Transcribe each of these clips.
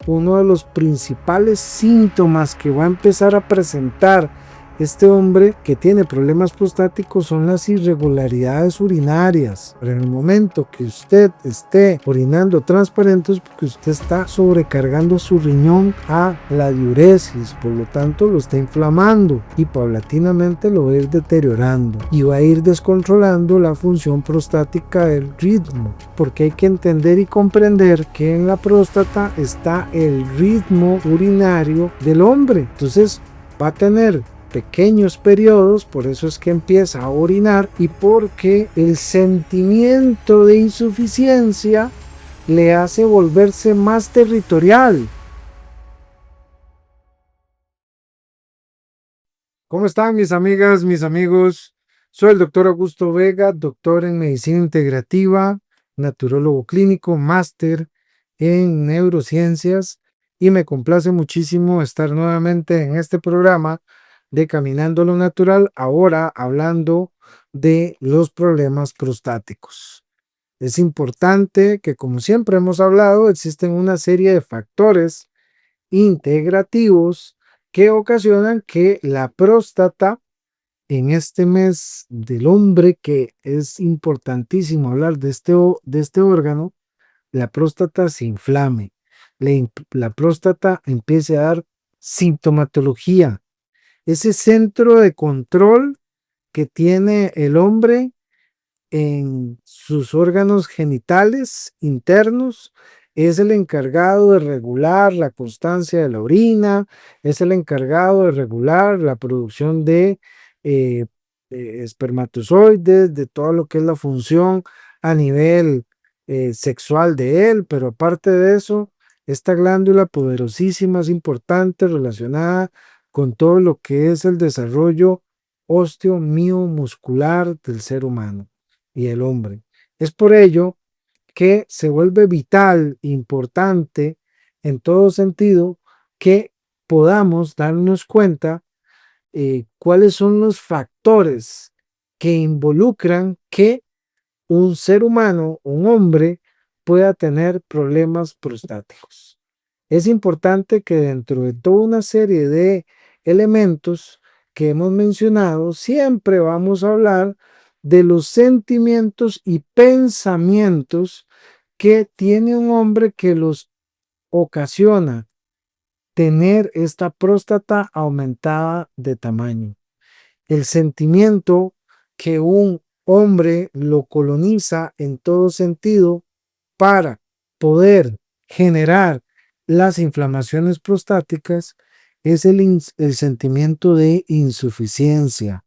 uno de los principales síntomas que va a empezar a presentar este hombre que tiene problemas prostáticos son las irregularidades urinarias. Pero en el momento que usted esté orinando transparente es porque usted está sobrecargando su riñón a la diuresis, por lo tanto lo está inflamando y paulatinamente lo va a ir deteriorando y va a ir descontrolando la función prostática del ritmo, porque hay que entender y comprender que en la próstata está el ritmo urinario del hombre. Entonces va a tener pequeños periodos, por eso es que empieza a orinar y porque el sentimiento de insuficiencia le hace volverse más territorial. ¿Cómo están mis amigas, mis amigos? Soy el doctor Augusto Vega, doctor en medicina integrativa, naturólogo clínico, máster en neurociencias y me complace muchísimo estar nuevamente en este programa de Caminando lo Natural, ahora hablando de los problemas prostáticos. Es importante que, como siempre hemos hablado, existen una serie de factores integrativos que ocasionan que la próstata, en este mes del hombre, que es importantísimo hablar de este órgano, la próstata se inflame, la próstata empiece a dar sintomatología. Ese centro de control que tiene el hombre en sus órganos genitales internos es el encargado de regular la constancia de la orina, es el encargado de regular la producción de espermatozoides, de todo lo que es la función a nivel sexual de él, pero aparte de eso, esta glándula poderosísima es importante relacionada con todo lo que es el desarrollo osteomiomuscular del ser humano y el hombre. Es por ello que se vuelve vital, importante en todo sentido que podamos darnos cuenta cuáles son los factores que involucran que un ser humano, un hombre, pueda tener problemas prostáticos. Es importante que dentro de toda una serie de elementos que hemos mencionado, siempre vamos a hablar de los sentimientos y pensamientos que tiene un hombre que los ocasiona tener esta próstata aumentada de tamaño. El sentimiento que un hombre lo coloniza en todo sentido para poder generar las inflamaciones prostáticas es el sentimiento de insuficiencia.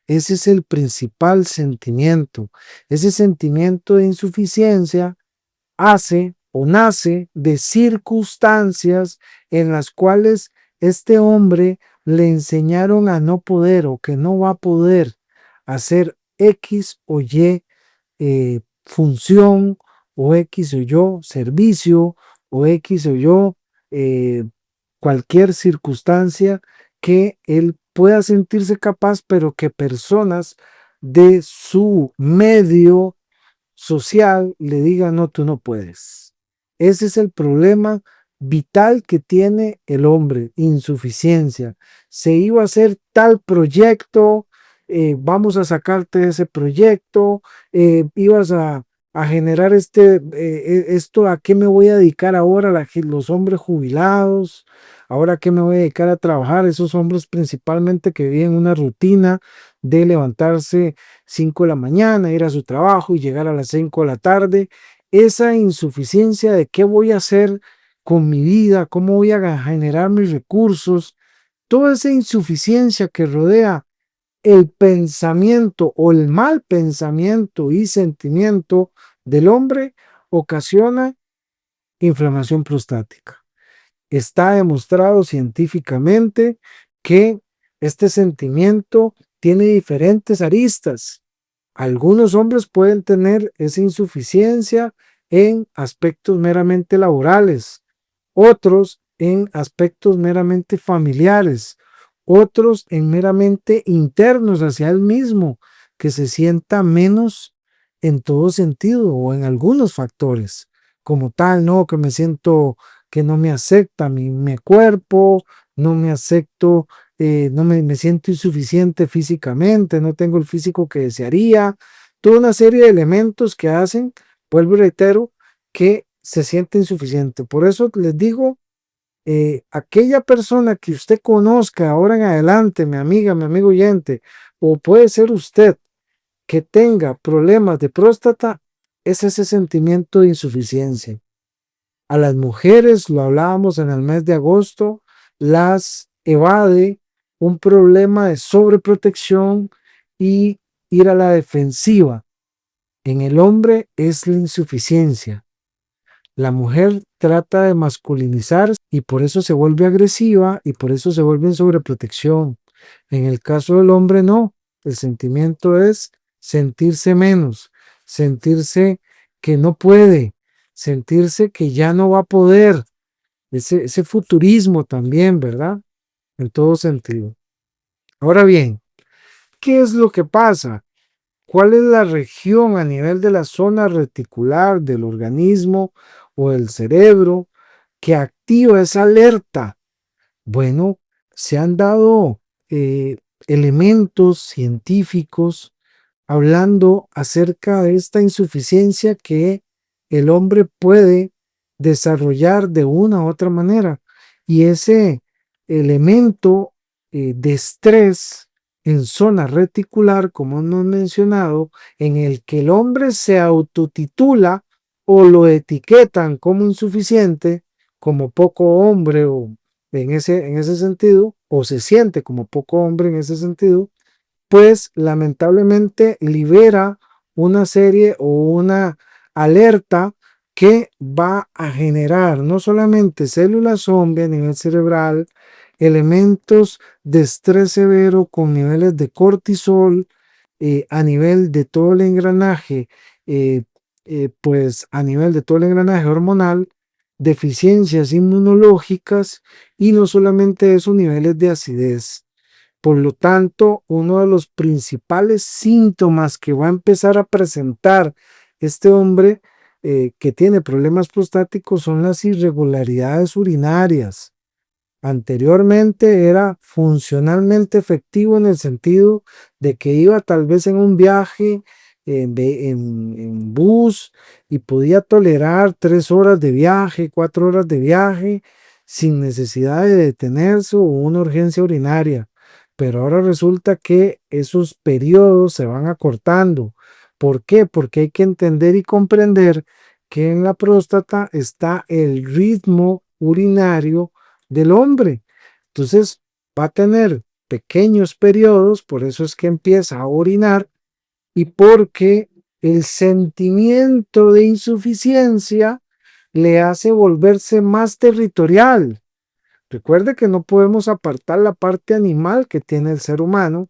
Ese es el principal sentimiento. Ese sentimiento de insuficiencia hace o nace de circunstancias en las cuales este hombre le enseñaron a no poder o que no va a poder hacer X o Y función o X o Y servicio o X o Y cualquier circunstancia que él pueda sentirse capaz, pero que personas de su medio social le digan, no, tú no puedes. Ese es el problema vital que tiene el hombre, insuficiencia. Se iba a hacer tal proyecto, vamos a sacarte de ese proyecto, ibas a generar esto, ¿a qué me voy a dedicar ahora? Los hombres jubilados, ahora qué me voy a dedicar a trabajar, esos hombres principalmente que viven una rutina de levantarse 5 de la mañana, ir a su trabajo y llegar a las 5 de la tarde, esa insuficiencia de qué voy a hacer con mi vida, cómo voy a generar mis recursos, toda esa insuficiencia que rodea el pensamiento o el mal pensamiento y sentimiento del hombre ocasiona inflamación prostática. Está demostrado científicamente que este sentimiento tiene diferentes aristas. Algunos hombres pueden tener esa insuficiencia en aspectos meramente laborales, otros en aspectos meramente familiares, otros en meramente internos hacia él mismo, que se sienta menos en todo sentido o en algunos factores, como tal, no, que me siento que no me acepta mi cuerpo, no me acepto, me siento insuficiente físicamente, no tengo el físico que desearía, toda una serie de elementos que hacen, vuelvo y reitero, que se siente insuficiente. Por eso les digo, aquella persona que usted conozca ahora en adelante, mi amiga, mi amigo oyente, o puede ser usted que tenga problemas de próstata, es ese sentimiento de insuficiencia. A las mujeres, lo hablábamos en el mes de agosto, las evade un problema de sobreprotección y ir a la defensiva. En el hombre es la insuficiencia. La mujer trata de masculinizar y por eso se vuelve agresiva y por eso se vuelve en sobreprotección. En el caso del hombre no, el sentimiento es sentirse menos, sentirse que no puede, sentirse que ya no va a poder. Ese futurismo también, ¿verdad? En todo sentido. Ahora bien, ¿qué es lo que pasa? ¿Cuál es la región a nivel de la zona reticular del organismo o del cerebro que activa esa alerta? Bueno, se han dado elementos científicos hablando acerca de esta insuficiencia que el hombre puede desarrollar de una u otra manera. Y ese elemento de estrés en zona reticular, como hemos mencionado, en el que el hombre se autotitula o lo etiquetan como insuficiente, como poco hombre o en ese sentido, o se siente como poco hombre en ese sentido, pues lamentablemente libera una serie o una alerta que va a generar no solamente células zombie a nivel cerebral, elementos de estrés severo con niveles de cortisol a nivel de todo el engranaje, pues a nivel de todo el engranaje hormonal, deficiencias inmunológicas y no solamente eso, niveles de acidez. Por lo tanto, uno de los principales síntomas que va a empezar a presentar este hombre que tiene problemas prostáticos son las irregularidades urinarias. Anteriormente era funcionalmente efectivo en el sentido de que iba tal vez en un viaje en bus y podía tolerar 3 horas de viaje, 4 horas de viaje sin necesidad de detenerse o una urgencia urinaria. Pero ahora resulta que esos periodos se van acortando. ¿Por qué? Porque hay que entender y comprender que en la próstata está el ritmo urinario del hombre. Entonces va a tener pequeños periodos, por eso es que empieza a orinar y porque el sentimiento de insuficiencia le hace volverse más territorial. Recuerde que no podemos apartar la parte animal que tiene el ser humano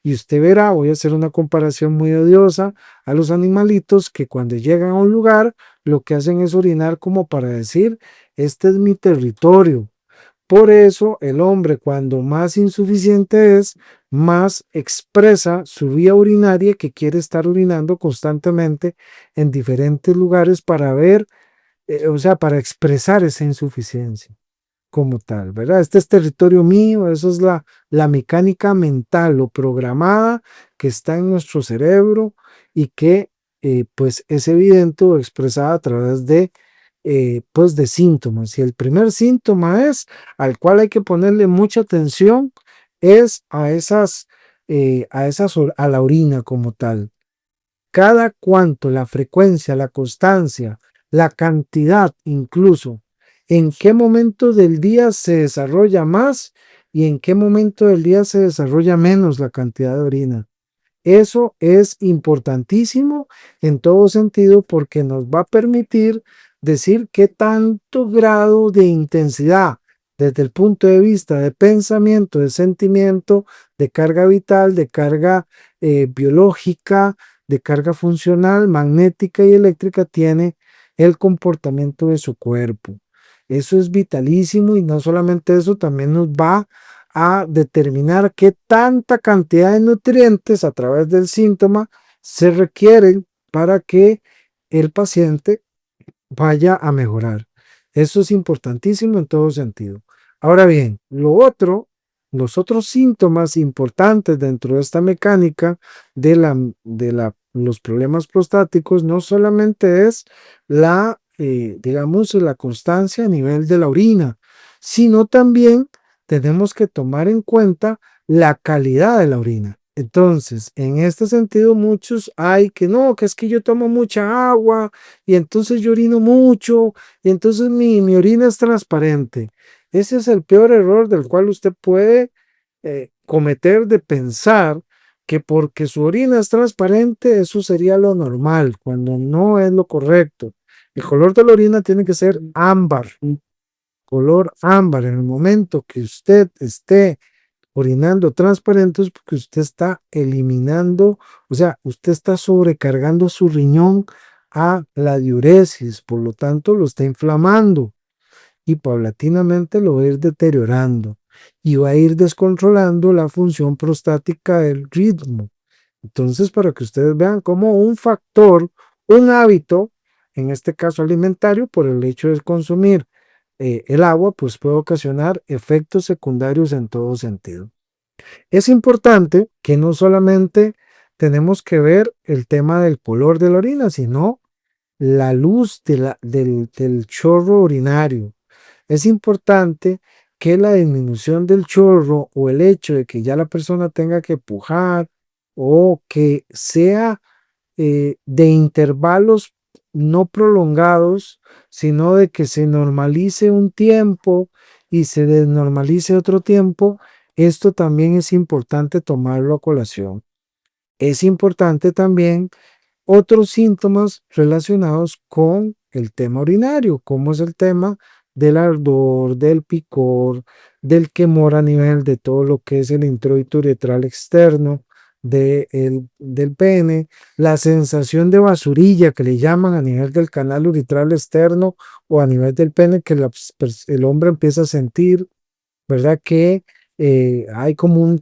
y usted verá, voy a hacer una comparación muy odiosa a los animalitos que cuando llegan a un lugar lo que hacen es orinar como para decir, este es mi territorio. Por eso el hombre cuando más insuficiente es, más expresa su vía urinaria que quiere estar urinando constantemente en diferentes lugares para ver, o sea, para expresar esa insuficiencia como tal, ¿verdad? Este es territorio mío, eso es la mecánica mental o programada que está en nuestro cerebro y que pues es evidente o expresada a través de pues de síntomas. Y el primer síntoma es, al cual hay que ponerle mucha atención, es a la orina como tal. Cada cuanto la frecuencia, la constancia, la cantidad incluso, en qué momento del día se desarrolla más y en qué momento del día se desarrolla menos la cantidad de orina. Eso es importantísimo en todo sentido porque nos va a permitir decir qué tanto grado de intensidad desde el punto de vista de pensamiento, de sentimiento, de carga vital, de carga biológica, de carga funcional, magnética y eléctrica tiene el comportamiento de su cuerpo. Eso es vitalísimo y no solamente eso, también nos va a determinar qué tanta cantidad de nutrientes a través del síntoma se requieren para que el paciente vaya a mejorar. Eso es importantísimo en todo sentido. Ahora bien, los otros síntomas importantes dentro de esta mecánica los problemas prostáticos no solamente es digamos, la constancia a nivel de la orina, sino también tenemos que tomar en cuenta la calidad de la orina. Entonces, en este sentido, muchos hay que no, que es que yo tomo mucha agua y entonces yo orino mucho y entonces mi orina es transparente. Ese es el peor error del cual usted puede cometer, de pensar que porque su orina es transparente, eso sería lo normal, cuando no es lo correcto. El color de la orina tiene que ser ámbar, color ámbar. En el momento que usted esté orinando transparente es porque usted está eliminando, o sea, usted está sobrecargando su riñón a la diuresis, por lo tanto lo está inflamando y paulatinamente lo va a ir deteriorando y va a ir descontrolando la función prostática del ritmo. Entonces, para que ustedes vean cómo un factor, un hábito, en este caso alimentario, por el hecho de consumir el agua, pues puede ocasionar efectos secundarios en todo sentido. Es importante que no solamente tenemos que ver el tema del color de la orina, sino la luz del chorro urinario. Es importante que la disminución del chorro o el hecho de que ya la persona tenga que pujar o que sea de intervalos no prolongados, sino de que se normalice un tiempo y se desnormalice otro tiempo, esto también es importante tomarlo a colación. Es importante también otros síntomas relacionados con el tema urinario, como es el tema del ardor, del picor, del quemor a nivel de todo lo que es el introito uretral externo del pene, la sensación de basurilla que le llaman a nivel del canal uretral externo o a nivel del pene que el hombre empieza a sentir, ¿verdad? Que hay como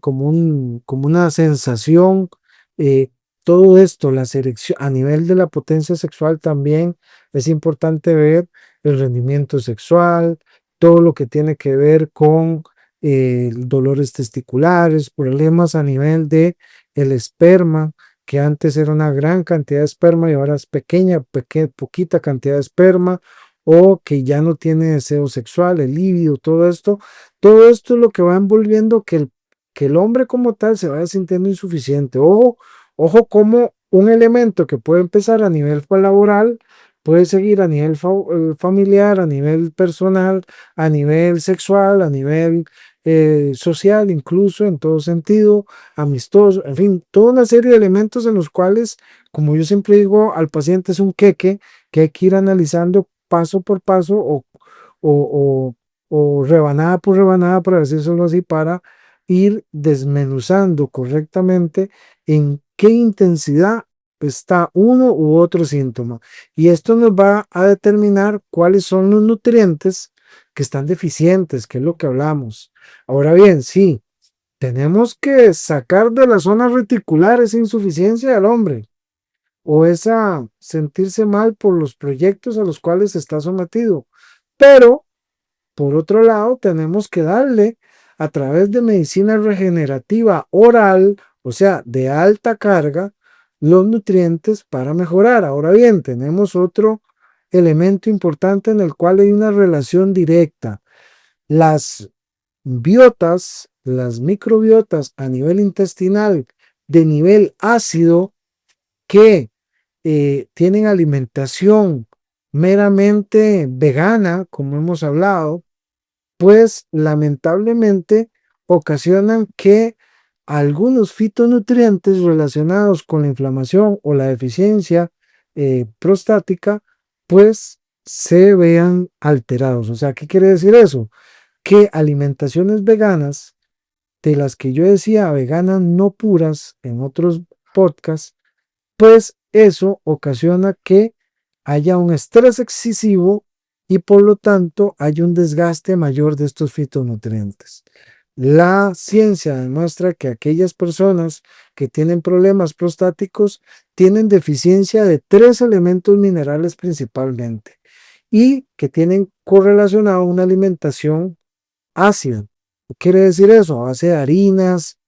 una sensación, eh, todo esto, la selección, a nivel de la potencia sexual también es importante ver el rendimiento sexual, todo lo que tiene que ver con dolores testiculares, problemas a nivel de el esperma, que antes era una gran cantidad de esperma y ahora es poquita cantidad de esperma, o que ya no tiene deseo sexual, el líbido, todo esto es lo que va envolviendo que el hombre como tal se vaya sintiendo insuficiente. Ojo como un elemento que puede empezar a nivel laboral, puede seguir a nivel familiar, a nivel personal, a nivel sexual, a nivel social, incluso en todo sentido, amistoso, en fin, toda una serie de elementos en los cuales, como yo siempre digo al paciente, es un queque que hay que ir analizando paso por paso o, o rebanada por rebanada, por decirlo así, para ir desmenuzando correctamente en qué intensidad está uno u otro síntoma. Y esto nos va a determinar cuáles son los nutrientes que están deficientes, que es lo que hablamos. Ahora bien, sí, tenemos que sacar de la zona reticular esa insuficiencia del hombre o esa sentirse mal por los proyectos a los cuales está sometido. Pero por otro lado, tenemos que darle a través de medicina regenerativa oral, o sea, de alta carga, los nutrientes para mejorar. Ahora bien, tenemos otro elemento importante en el cual hay una relación directa. Las biotas, las microbiotas a nivel intestinal de nivel ácido que tienen alimentación meramente vegana, como hemos hablado, pues lamentablemente ocasionan que algunos fitonutrientes relacionados con la inflamación o la deficiencia prostática, pues se vean alterados. O sea, ¿qué quiere decir eso? Que alimentaciones veganas, de las que yo decía veganas no puras en otros podcasts, pues eso ocasiona que haya un estrés excesivo y por lo tanto hay un desgaste mayor de estos fitonutrientes. La ciencia demuestra que aquellas personas que tienen problemas prostáticos tienen deficiencia de 3 elementos minerales principalmente. y que tienen correlacionado una alimentación ácida. ¿Qué quiere decir eso? A base de harinas,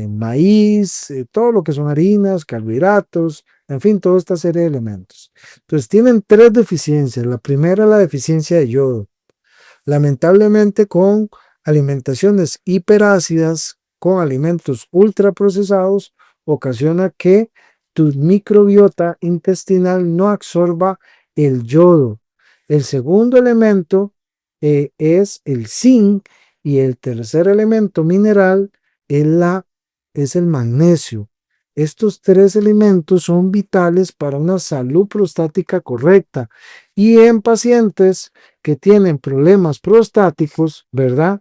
maíz, todo lo que son harinas, carbohidratos, en fin, toda esta serie de elementos. Entonces tienen tres deficiencias. La primera es la deficiencia de yodo. Lamentablemente con alimentaciones hiperácidas, con alimentos ultraprocesados, ocasiona que tu microbiota intestinal no absorba el yodo. El segundo elemento es el zinc y el tercer elemento mineral es, es el magnesio. Estos tres elementos son vitales para una salud prostática correcta y en pacientes que tienen problemas prostáticos, ¿verdad?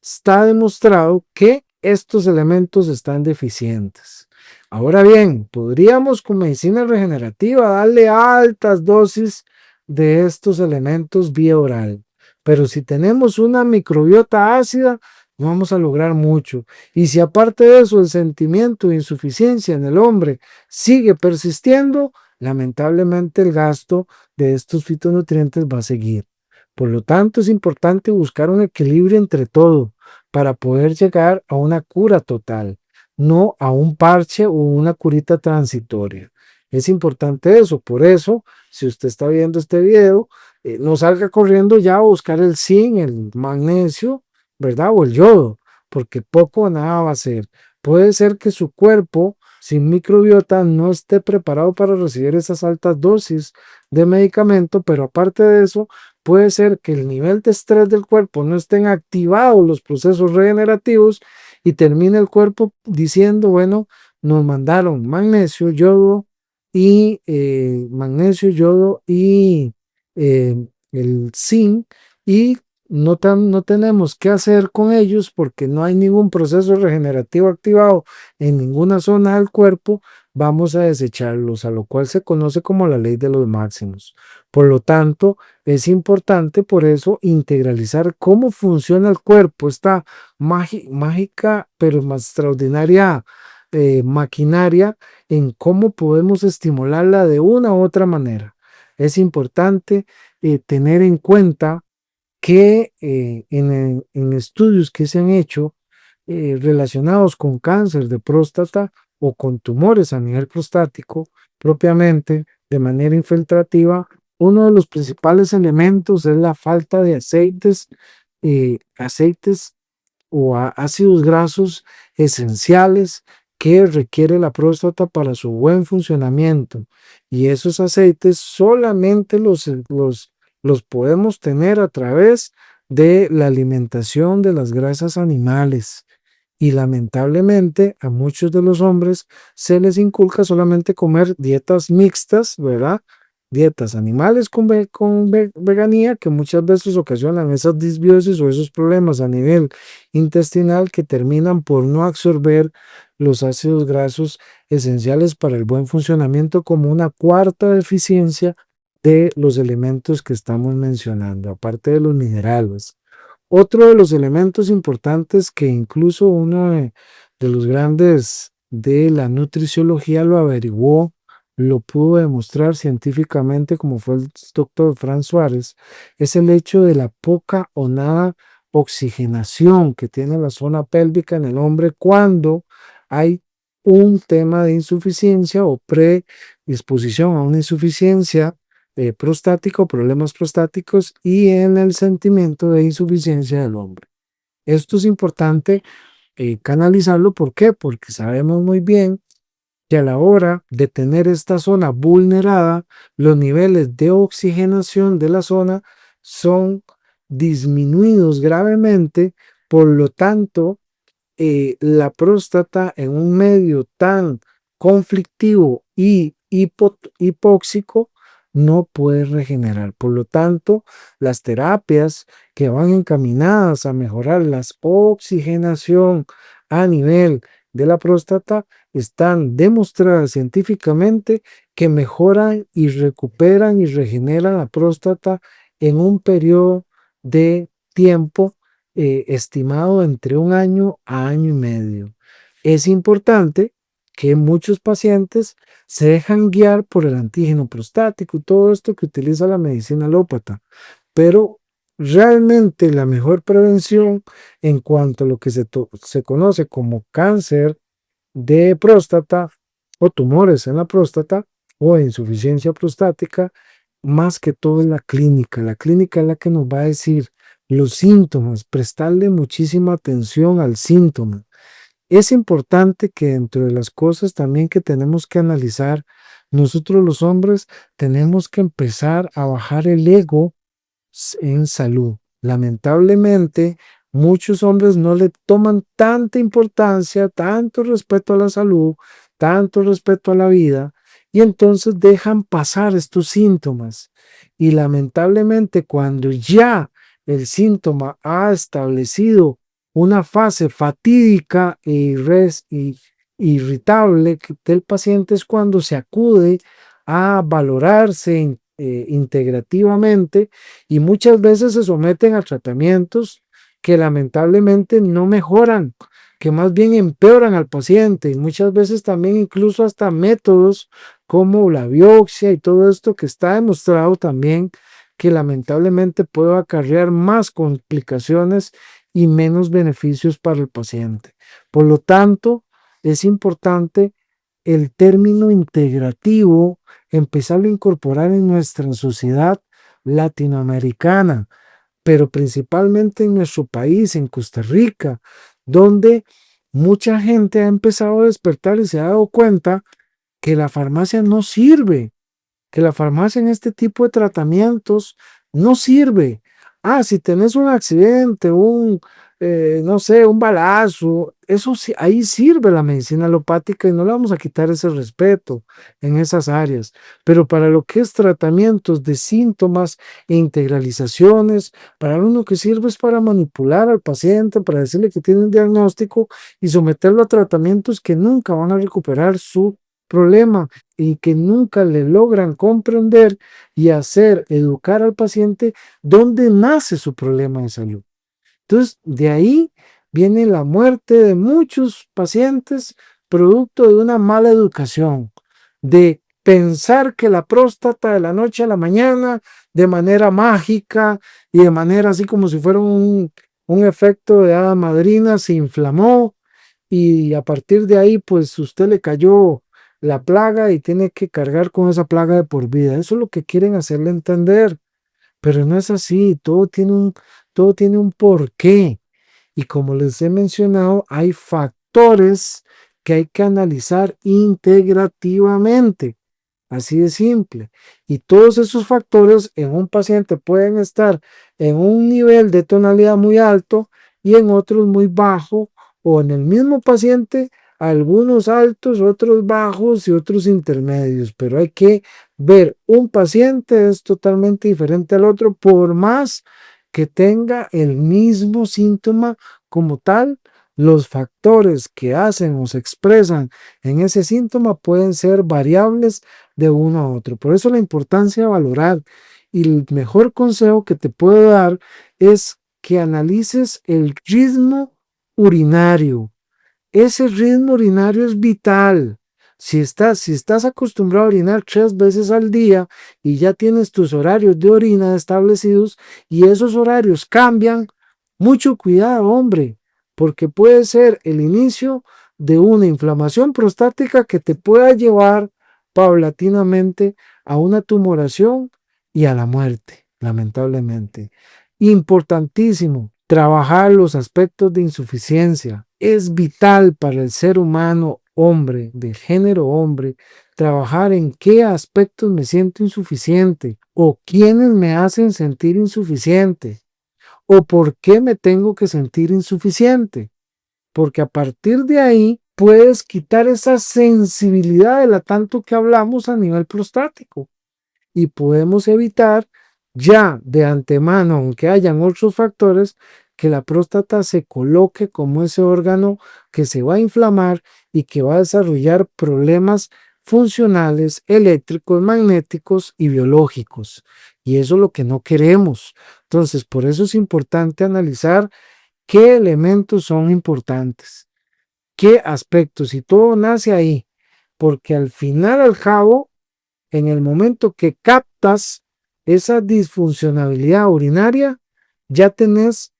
Está demostrado que estos elementos están deficientes. Ahora bien, podríamos con medicina regenerativa darle altas dosis de estos elementos vía oral, pero si tenemos una microbiota ácida, no vamos a lograr mucho. Y si aparte de eso el sentimiento de insuficiencia en el hombre sigue persistiendo, lamentablemente el gasto de estos fitonutrientes va a seguir. Por lo tanto, es importante buscar un equilibrio entre todo para poder llegar a una cura total, no a un parche o una curita transitoria. Es importante eso. Por eso, si usted está viendo este video, no salga corriendo ya a buscar el zinc, el magnesio, ¿verdad? O el yodo, porque poco o nada va a ser. Puede ser que su cuerpo sin microbiota no esté preparado para recibir esas altas dosis de medicamento, pero aparte de eso, puede ser que el nivel de estrés del cuerpo no estén activados los procesos regenerativos y termine el cuerpo diciendo, bueno, nos mandaron magnesio, yodo y el zinc y no tenemos qué hacer con ellos porque no hay ningún proceso regenerativo activado en ninguna zona del cuerpo, vamos a desecharlos, a lo cual se conoce como la ley de los máximos. Por lo tanto, es importante por eso integralizar cómo funciona el cuerpo, esta mágica pero más extraordinaria maquinaria en cómo podemos estimularla de una u otra manera. Es importante tener en cuenta que en estudios que se han hecho relacionados con cáncer de próstata o con tumores a nivel prostático propiamente de manera infiltrativa, uno de los principales elementos es la falta de aceites o ácidos grasos esenciales que requiere la próstata para su buen funcionamiento. Y esos aceites solamente los podemos tener a través de la alimentación de las grasas animales. Y lamentablemente a muchos de los hombres se les inculca solamente comer dietas mixtas, ¿verdad? Dietas animales con veganía que muchas veces ocasionan esas disbiosis o esos problemas a nivel intestinal que terminan por no absorber los ácidos grasos esenciales para el buen funcionamiento como una cuarta deficiencia de los elementos que estamos mencionando, aparte de los minerales. Otro de los elementos importantes que incluso uno de los grandes de la nutriciología lo averiguó, lo pudo demostrar científicamente, como fue el doctor Fran Suárez, es el hecho de la poca o nada oxigenación que tiene la zona pélvica en el hombre cuando hay un tema de insuficiencia o predisposición a una insuficiencia prostática o problemas prostáticos y en el sentimiento de insuficiencia del hombre. Esto es importante canalizarlo. ¿Por qué? Porque sabemos muy bien que a la hora de tener esta zona vulnerada, los niveles de oxigenación de la zona son disminuidos gravemente, por lo tanto, la próstata en un medio tan conflictivo y hipóxico no puede regenerar. Por lo tanto, las terapias que van encaminadas a mejorar la oxigenación a nivel de la próstata están demostradas científicamente que mejoran y recuperan y regeneran la próstata en un periodo de tiempo estimado entre un año a año y medio. Es importante que muchos pacientes se dejan guiar por el antígeno prostático y todo esto que utiliza la medicina alópata, pero realmente la mejor prevención en cuanto a lo que se conoce como cáncer de próstata o tumores en la próstata o insuficiencia prostática, más que todo es la clínica. La clínica es la que nos va a decir los síntomas, prestarle muchísima atención al síntoma. Es importante que dentro de las cosas también que tenemos que analizar, nosotros los hombres tenemos que empezar a bajar el ego en salud. Lamentablemente, muchos hombres no le toman tanta importancia, tanto respeto a la salud, tanto respeto a la vida, y entonces dejan pasar estos síntomas. Y lamentablemente, cuando ya el síntoma ha establecido una fase fatídica e irritable del paciente, es cuando se acude a valorarse integrativamente, y muchas veces se someten a tratamientos que lamentablemente no mejoran, que más bien empeoran al paciente, y muchas veces también incluso hasta métodos como la biopsia y todo esto que está demostrado también que lamentablemente puede acarrear más complicaciones y menos beneficios para el paciente. Por lo tanto, es importante el término integrativo, empezarlo a incorporar en nuestra sociedad latinoamericana, pero principalmente en nuestro país, en Costa Rica, donde mucha gente ha empezado a despertar y se ha dado cuenta que la farmacia no sirve, que la farmacia en este tipo de tratamientos no sirve. Si tenés un accidente, no sé, un balazo, eso sí, ahí sirve la medicina alopática y no le vamos a quitar ese respeto en esas áreas. Pero para lo que es tratamientos de síntomas e integralizaciones, para lo que sirve es para manipular al paciente, para decirle que tiene un diagnóstico y someterlo a tratamientos que nunca van a recuperar su problema y que nunca le logran comprender y hacer educar al paciente dónde nace su problema de salud. Entonces, de ahí viene la muerte de muchos pacientes producto de una mala educación, de pensar que la próstata de la noche a la mañana, de manera mágica y de manera así como si fuera un efecto de hada madrina, se inflamó y a partir de ahí, pues usted le cayó la plaga y tiene que cargar con esa plaga de por vida. Eso es lo que quieren hacerle entender, pero no es así. Todo tiene un porqué. Y como les he mencionado, hay factores que hay que analizar integrativamente. Así de simple. Y todos esos factores en un paciente pueden estar en un nivel de tonalidad muy alto y en otros muy bajo, o en el mismo paciente, algunos altos, otros bajos y otros intermedios. Pero hay que ver, un paciente es totalmente diferente al otro, por más que tenga el mismo síntoma como tal. Los factores que hacen o se expresan en ese síntoma pueden ser variables de uno a otro. Por eso la importancia de valorar, y el mejor consejo que te puedo dar es que analices el ritmo urinario. Ese ritmo urinario es vital. Si estás acostumbrado a orinar 3 veces al día y ya tienes tus horarios de orina establecidos y esos horarios cambian, mucho cuidado, hombre, porque puede ser el inicio de una inflamación prostática que te pueda llevar paulatinamente a una tumoración y a la muerte, lamentablemente. Importantísimo, trabajar los aspectos de insuficiencia. Es vital para el ser humano, hombre, de género hombre, trabajar en qué aspectos me siento insuficiente o quiénes me hacen sentir insuficiente o por qué me tengo que sentir insuficiente. Porque a partir de ahí puedes quitar esa sensibilidad de la tanto que hablamos a nivel prostático y podemos evitar ya de antemano, aunque hayan otros factores, que la próstata se coloque como ese órgano que se va a inflamar y que va a desarrollar problemas funcionales, eléctricos, magnéticos y biológicos. Y eso es lo que no queremos. Entonces, por eso es importante analizar qué elementos son importantes, qué aspectos, y todo nace ahí. porque al final, al cabo, en el momento que captas esa disfuncionalidad urinaria, ya tenés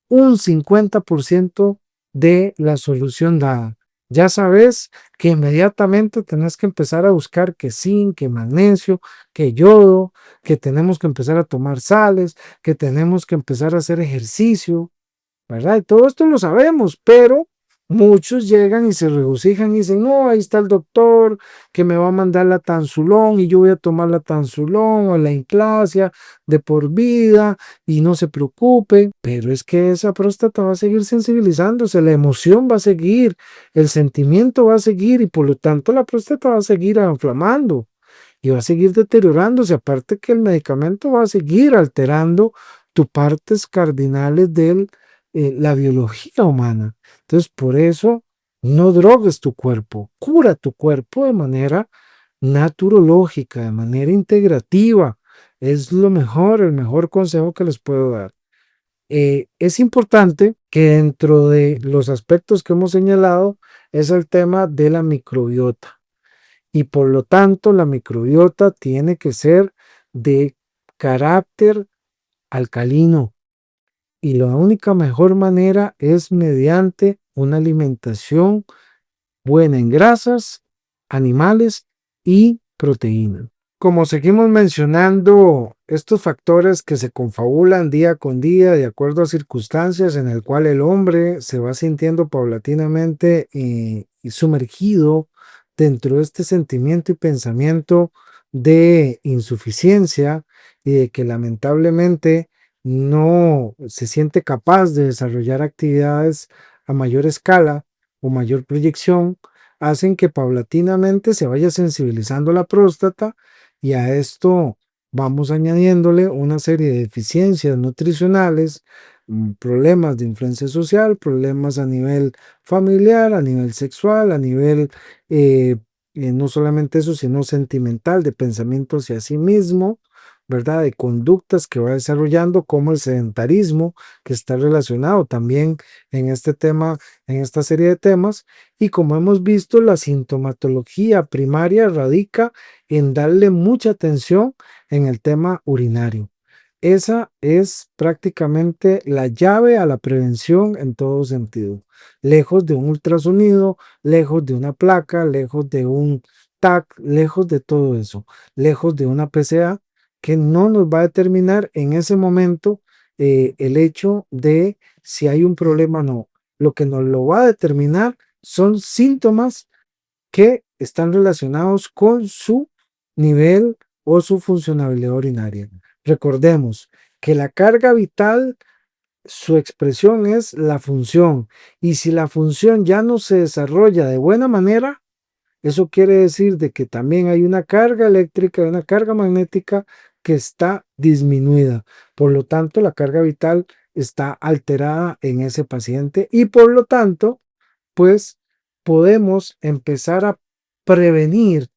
un 50% de la solución dada. Ya sabes que inmediatamente tenés que empezar a buscar que zinc, que magnesio, que yodo, que tenemos que empezar a tomar sales, que tenemos que empezar a hacer ejercicio, ¿verdad? Y todo esto lo sabemos, pero muchos llegan y se regocijan y dicen, no, ahí está el doctor que me va a mandar la Tansulón y yo voy a tomar la Tansulón o la Inclasia de por vida y no se preocupe, pero es que esa próstata va a seguir sensibilizándose, la emoción va a seguir, el sentimiento va a seguir y por lo tanto la próstata va a seguir inflamando y va a seguir deteriorándose, aparte que el medicamento va a seguir alterando tus partes cardinales de la biología humana. Entonces, por eso, no drogues tu cuerpo, cura tu cuerpo de manera naturológica, de manera integrativa. Es lo mejor, el mejor consejo que les puedo dar. Es importante que dentro de los aspectos que hemos señalado es el tema de la microbiota y por lo tanto la microbiota tiene que ser de carácter alcalino y la única mejor manera es mediante una alimentación buena en grasas, animales y proteínas. Como seguimos mencionando estos factores que se confabulan día con día de acuerdo a circunstancias en el cual el hombre se va sintiendo paulatinamente y sumergido dentro de este sentimiento y pensamiento de insuficiencia y de que lamentablemente no se siente capaz de desarrollar actividades a mayor escala o mayor proyección, hacen que paulatinamente se vaya sensibilizando la próstata y a esto vamos añadiéndole una serie de deficiencias nutricionales, problemas de influencia social, problemas a nivel familiar, a nivel sexual, a nivel eh, no solamente eso, sino sentimental, de pensamiento hacia sí mismo, ¿verdad? De conductas que va desarrollando, como el sedentarismo, que está relacionado también en este tema, en esta serie de temas. Y como hemos visto, la sintomatología primaria radica en darle mucha atención en el tema urinario. Esa es prácticamente la llave a la prevención en todo sentido. Lejos de un ultrasonido, lejos de una placa, lejos de un TAC, lejos de todo eso, lejos de una PCA que no nos va a determinar en ese momento el hecho de si hay un problema o no. Lo que nos lo va a determinar son síntomas que están relacionados con su nivel o su funcionalidad urinaria. Recordemos que la carga vital, su expresión es la función, y si la función ya no se desarrolla de buena manera, eso quiere decir de que también hay una carga eléctrica, una carga magnética que está disminuida. Por lo tanto, la carga vital está alterada en ese paciente y por lo tanto, pues podemos empezar a prevenir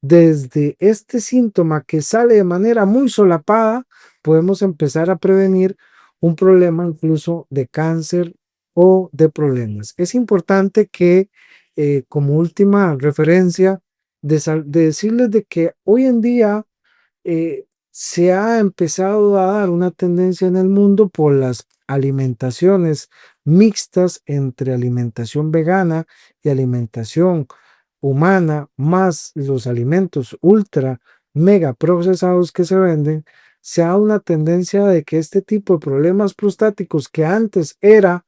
desde este síntoma que sale de manera muy solapada, podemos empezar a prevenir un problema incluso de cáncer o de problemas. Es importante que como última referencia de decirles de que hoy en día se ha empezado a dar una tendencia en el mundo por las alimentaciones mixtas entre alimentación vegana y alimentación humana, más los alimentos ultra mega procesados que se venden, se ha dado una tendencia de que este tipo de problemas prostáticos que antes era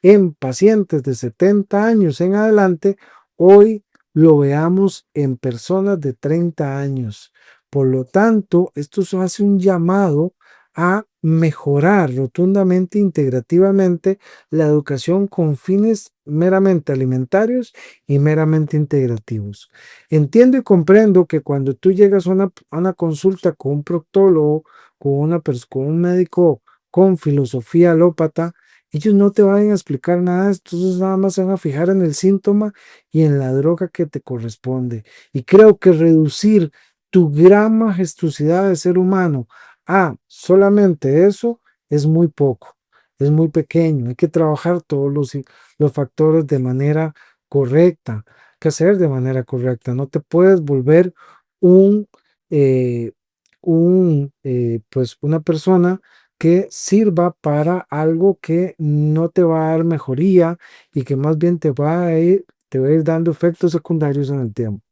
en pacientes de 70 años en adelante, hoy lo veamos en personas de 30 años. Por lo tanto, esto hace un llamado a mejorar rotundamente, integrativamente, la educación con fines meramente alimentarios y meramente integrativos. Entiendo y comprendo que cuando tú llegas a una consulta con un proctólogo, con un médico con filosofía alópata, ellos no te van a explicar nada, entonces nada más se van a fijar en el síntoma y en la droga que te corresponde. Y creo que reducir tu gran majestuosidad de ser humano a solamente eso es muy poco, es muy pequeño. Hay que trabajar todos los factores de manera correcta. que hacer de manera correcta. No te puedes volver un, eh, pues una persona que sirva para algo que no te va a dar mejoría y que más bien te va a ir dando efectos secundarios en el tiempo.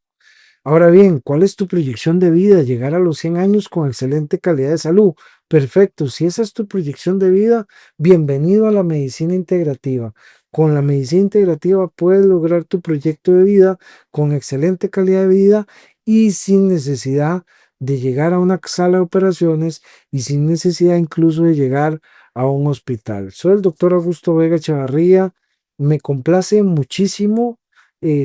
Ahora bien, ¿cuál es tu proyección de vida? Llegar a los 100 años con excelente calidad de salud. Perfecto, si esa es tu proyección de vida, bienvenido a la medicina integrativa. Con la medicina integrativa puedes lograr tu proyecto de vida con excelente calidad de vida y sin necesidad de llegar a una sala de operaciones y sin necesidad incluso de llegar a un hospital. Soy el doctor Augusto Vega Chavarría. Me complace muchísimo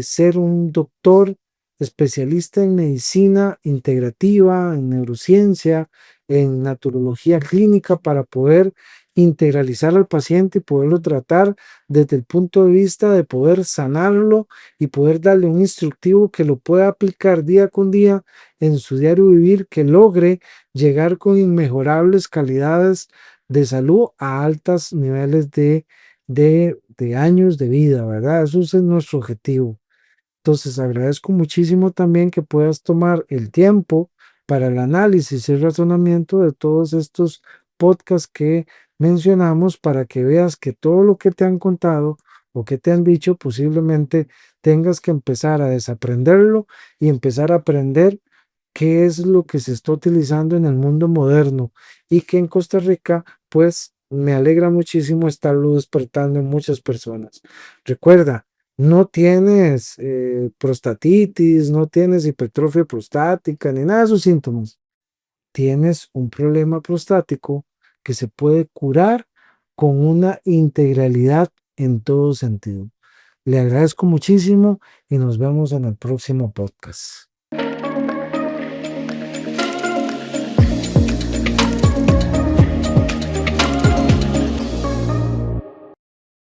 ser un doctor especialista en medicina integrativa, en neurociencia, en naturología clínica para poder integralizar al paciente y poderlo tratar desde el punto de vista de poder sanarlo y poder darle un instructivo que lo pueda aplicar día con día en su diario vivir, que logre llegar con inmejorables calidades de salud a altos niveles de años de vida, ¿verdad? Eso es nuestro objetivo. Entonces, agradezco muchísimo también que puedas tomar el tiempo para el análisis y el razonamiento de todos estos podcasts que mencionamos para que veas que todo lo que te han contado o que te han dicho posiblemente tengas que empezar a desaprenderlo y empezar a aprender qué es lo que se está utilizando en el mundo moderno y que en Costa Rica, pues me alegra muchísimo estarlo despertando en muchas personas. Recuerda, no tienes prostatitis, no tienes hipertrofia prostática, ni nada de esos síntomas. Tienes un problema prostático que se puede curar con una integralidad en todo sentido. Le agradezco muchísimo y nos vemos en el próximo podcast.